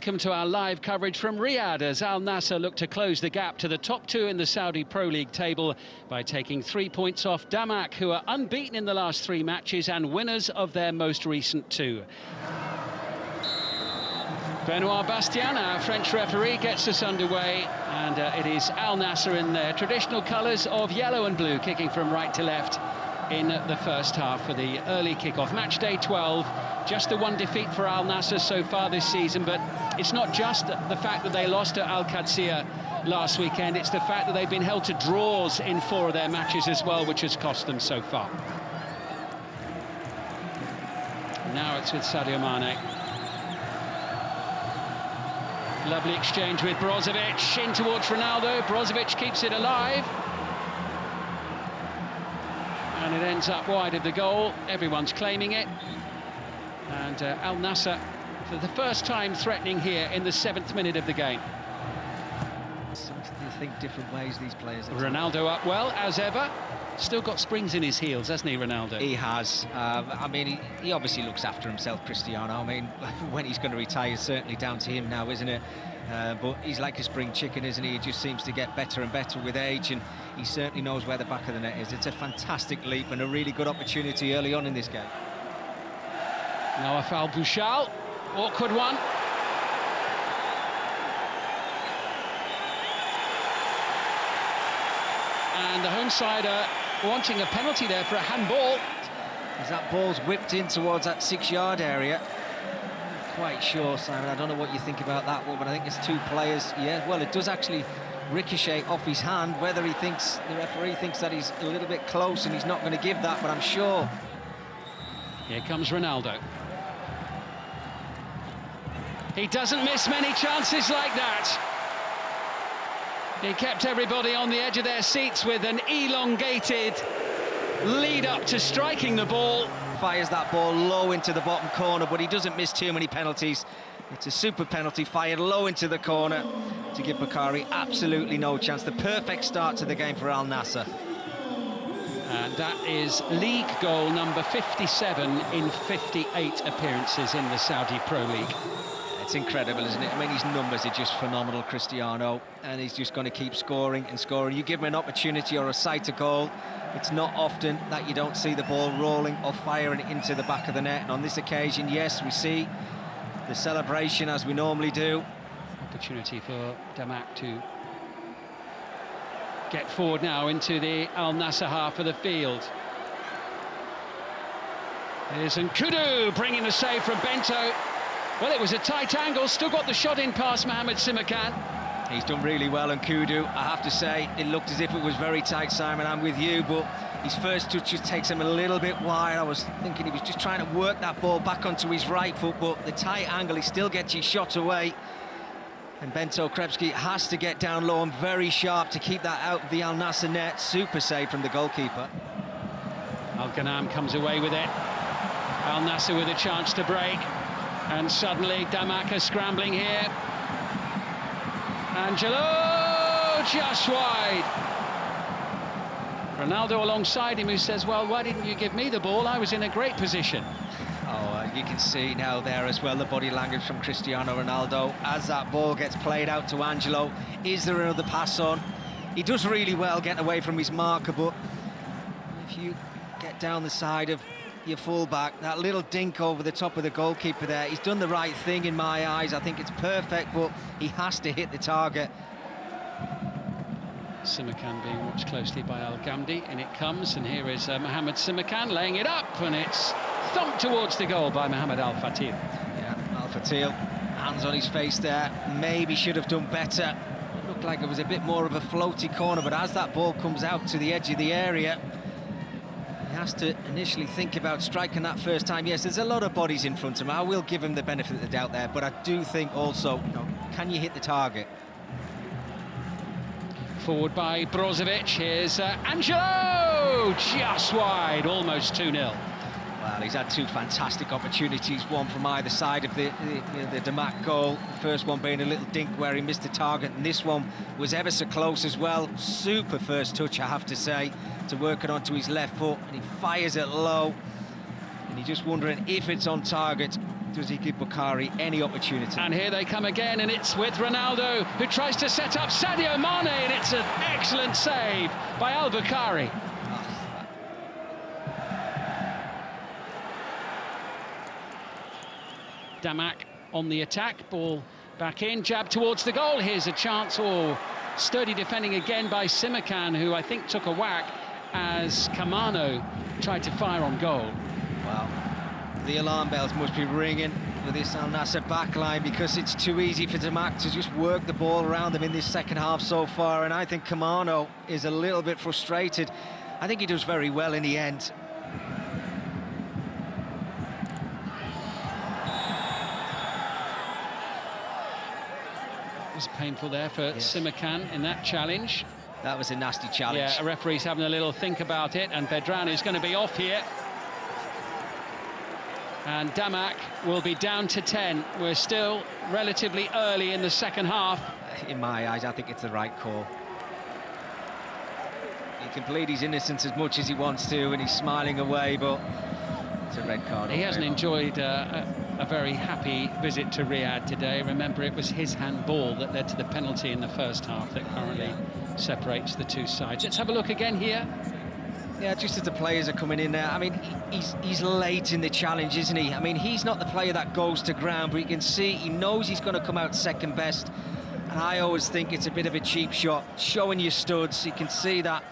welcome to our live coverage from Riyadh as Al Nassr look to close the gap to the top two in the Saudi Pro League table by taking 3 points off Damac, who are unbeaten in the last 3 matches and winners of their most recent 2. Benoit Bastien, our French referee, gets us underway, and it is Al Nassr in their traditional colours of yellow and blue, kicking from right to left in the first half for the early kick-off. Match day 12, just the 1 defeat for Al Nassr so far this season, but it's not just the fact that they lost to Al Qadsiya last weekend, it's the fact that they've been held to draws in 4 of their matches as well, which has cost them so far. Now it's with Sadio Mane. Lovely exchange with Brozovic, in towards Ronaldo. Brozovic keeps it alive. And it ends up wide of the goal. Everyone's claiming it. And Al Nassr, for the first time, threatening here in the 7th minute of the game. They think different ways, these players. Ronaldo up well, as ever. Still got springs in his heels, hasn't he, Ronaldo? He has. I mean, he obviously looks after himself, Cristiano. I mean, when he's going to retire, it's certainly down to him now, isn't it? But he's like a spring chicken, isn't he? He just seems to get better and better with age, and he certainly knows where the back of the net is. It's a fantastic leap and a really good opportunity early on in this game. Now a foul, Bouchal. Awkward one. And the home side are wanting a penalty there for a handball. As that ball's whipped in towards that 6-yard area. Not quite sure, Simon, I don't know what you think about that one, but I think it's 2 players. Yeah, well, it does actually ricochet off his hand. Whether he thinks, the referee thinks that he's a little bit close and he's not going to give that, but I'm sure. Here comes Ronaldo. He doesn't miss many chances like that. He kept everybody on the edge of their seats with an elongated lead up to striking the ball. Fires that ball low into the bottom corner, but he doesn't miss too many penalties. It's a super penalty, fired low into the corner to give Bakari absolutely no chance. The perfect start to the game for Al Nassr. And that is league goal number 57 in 58 appearances in the Saudi Pro League. It's incredible, isn't it? I mean, his numbers are just phenomenal, Cristiano, and he's just going to keep scoring and scoring. You give him an opportunity or a sight of goal, it's not often that you don't see the ball rolling or firing into the back of the net. And on this occasion, yes, we see the celebration as we normally do. Opportunity for Damac to get forward now into the Al Nassr half of the field. Here's Nkudu bringing the save from Bento. Well, it was a tight angle, still got the shot in past Mohamed Simakan. He's done really well, and Nkudu, I have to say, it looked as if it was very tight, Simon, I'm with you, but his first touch just takes him a little bit wide. I was thinking he was just trying to work that ball back onto his right foot, but the tight angle, he still gets his shot away. And Bento Krepski has to get down low and very sharp to keep that out of the Al Nassr net. Super save from the goalkeeper. Al Ghanam comes away with it. Al Nassr with a chance to break. And suddenly Damac are scrambling here. Angelo just wide. Ronaldo alongside him, who says, well, why didn't you give me the ball? I was in a great position. Oh, you can see now there as well the body language from Cristiano Ronaldo as that ball gets played out to Angelo. Is there another pass on? He does really well getting away from his marker, but if you get down the side of your full-back, that little dink over the top of the goalkeeper there, he's done the right thing in my eyes. I think it's perfect, but he has to hit the target. Simakan being watched closely by Al Ghamdi, and it comes, and here is Mohamed Simakan laying it up, and it's thumped towards the goal by Mohamed Al Fatil. Yeah, Al Fatil, hands on his face there, maybe should have done better. It looked like it was a bit more of a floaty corner, but as that ball comes out to the edge of the area, he has to initially think about striking that first time. Yes, there's a lot of bodies in front of him. I will give him the benefit of the doubt there, but I do think also, you know, can you hit the target? Forward by Brozovic. Here's Angelo! Just wide, almost 2-0. Well, he's had 2 fantastic opportunities, one from either side of the Damac goal. The first one being a little dink where he missed the target, and this one was ever so close as well. Super first touch, I have to say, to work it onto his left foot, and he fires it low. And you're just wondering if it's on target. does he give Bukhari any opportunity. And here they come again, and it's with Ronaldo, who tries to set up Sadio Mane, and it's an excellent save by Al-Bukhari. Damac on the attack, ball back in, jab towards the goal. Here's a chance. Oh, sturdy defending again by Simakan, who I think took a whack as Kamano tried to fire on goal. Well, the alarm bells must be ringing with this Al Nassr backline, because it's too easy for Damac to just work the ball around them in this second half so far, and I think Kamano is a little bit frustrated. I think he does very well in the end. It was painful there for Simakan in that challenge. That was a nasty challenge. Yeah, a referee's having a little think about it, and Bedran is going to be off here. And Damac will be down to 10. We're still relatively early in the second half. In my eyes, I think it's the right call. He can plead his innocence as much as he wants to, and he's smiling away, but it's a red card. He hasn't enjoyed a very happy visit to Riyadh today. Remember, it was his handball that led to the penalty in the first half that currently separates the two sides. Let's have a look again here. Yeah, just as the players are coming in there, I mean, he's late in the challenge, isn't he? I mean, he's not the player that goes to ground, but you can see he knows he's going to come out second best. And I always think it's a bit of a cheap shot, showing your studs. You can see that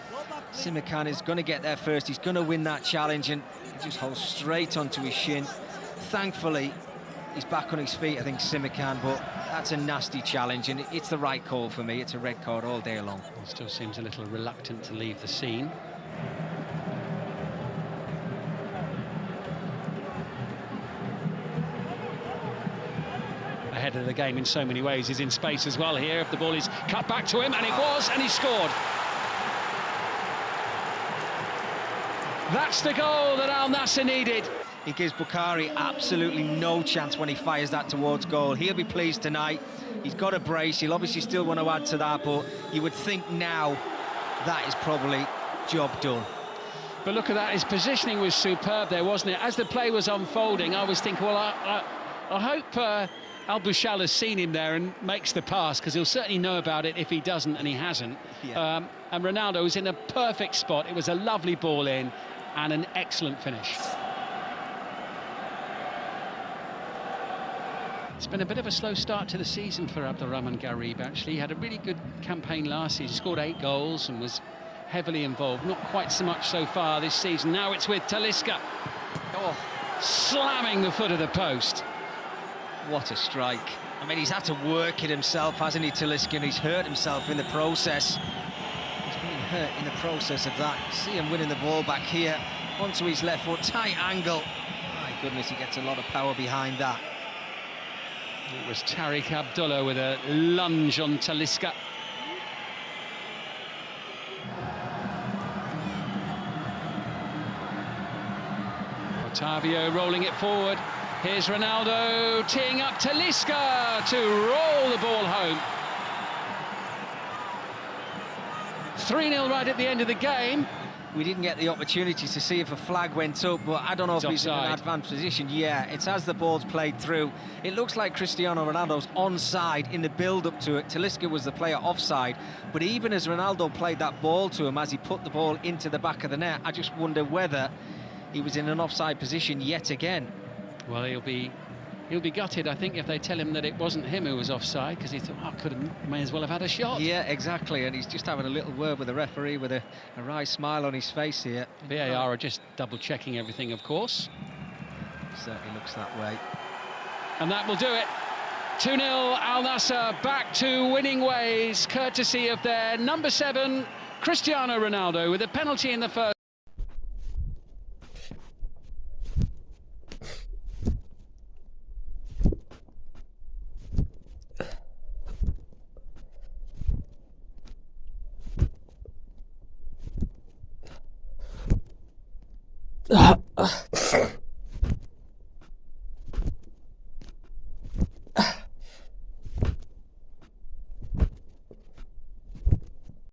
Simakan is going to get there first. He's going to win that challenge, and he just holds straight onto his shin. Thankfully, he's back on his feet, I think, Simakan, but that's a nasty challenge, and it's the right call for me. It's a red card all day long. He still seems a little reluctant to leave the scene. Ahead of the game in so many ways. He's in space as well here. If the ball is cut back to him, and it was, and he scored. That's the goal that Al Nassr needed. He gives Bukhari absolutely no chance when he fires that towards goal. He'll be pleased tonight. He's got a brace. He'll obviously still want to add to that, but you would think now that is probably job done. But look at that, his positioning was superb there, wasn't it? As the play was unfolding, I was thinking, well, I hope Al-Bukhari has seen him there and makes the pass, because he'll certainly know about it if he doesn't, and he hasn't. Yeah. And Ronaldo was in a perfect spot. It was a lovely ball in and an excellent finish. It's been a bit of a slow start to the season for Abdulrahman Garib, actually. He had a really good campaign last season, scored 8 goals and was heavily involved. Not quite so much so far this season. Now it's with Talisca. Oh, slamming the foot of the post. What a strike. I mean, he's had to work it himself, hasn't he, Talisca? And he's hurt himself in the process. He's been hurt in the process of that. See him winning the ball back here onto his left foot, tight angle. My goodness, he gets a lot of power behind that. It was Tariq Abdullah with a lunge on Talisca. Otavio rolling it forward. Here's Ronaldo teeing up Talisca to roll the ball home. 3-0 right at the end of the game. We didn't get the opportunity to see if a flag went up, but I don't know if he's in an advanced position. Yeah, it's as the ball's played through. It looks like Cristiano Ronaldo's onside in the build-up to it. Talisca was the player offside, but even as Ronaldo played that ball to him, as he put the ball into the back of the net, I just wonder whether he was in an offside position yet again. Well, he'll be gutted, I think, if they tell him that it wasn't him who was offside, because he thought, oh, may as well have had a shot. Yeah, exactly, and he's just having a little word with the referee with a wry smile on his face here. VAR are just double-checking everything, of course. Certainly looks that way. And that will do it. 2-0, Al Nassr back to winning ways, courtesy of their number 7, Cristiano Ronaldo, with a penalty in the first.